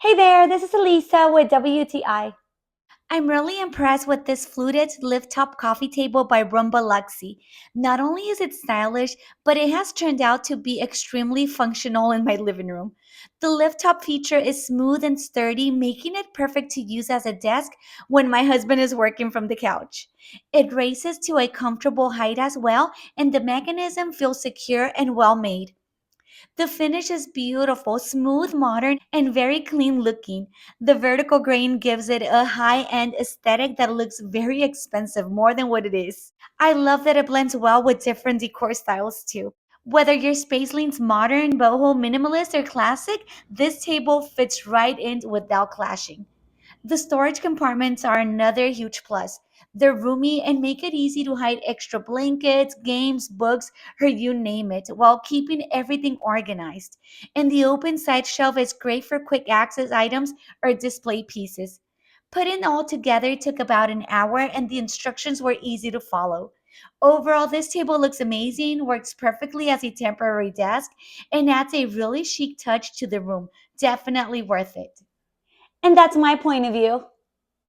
Hey there, this is Elisa with WTI. I'm really impressed with this fluted lift-top coffee table by RUMBALUXY. Not only is it stylish, but it has turned out to be extremely functional in my living room. The lift-top feature is smooth and sturdy, making it perfect to use as a desk when my husband is working from the couch. It raises to a comfortable height as well, and the mechanism feels secure and well made. The finish is beautiful, smooth, modern, and very clean looking. The vertical grain gives it a high end aesthetic that looks very expensive, more than what it is. I love that it blends well with different decor styles too. Whether your space leans modern, boho, minimalist, or classic, this table fits right in without clashing. The storage compartments are another huge plus. They're roomy and make it easy to hide extra blankets, games, books, or you name it, while keeping everything organized. And the open side shelf is great for quick access items or display pieces. Putting all together took about an hour, and the instructions were easy to follow. Overall, this table looks amazing, works perfectly as a temporary desk, and adds a really chic touch to the room. Definitely worth it. And that's my point of view.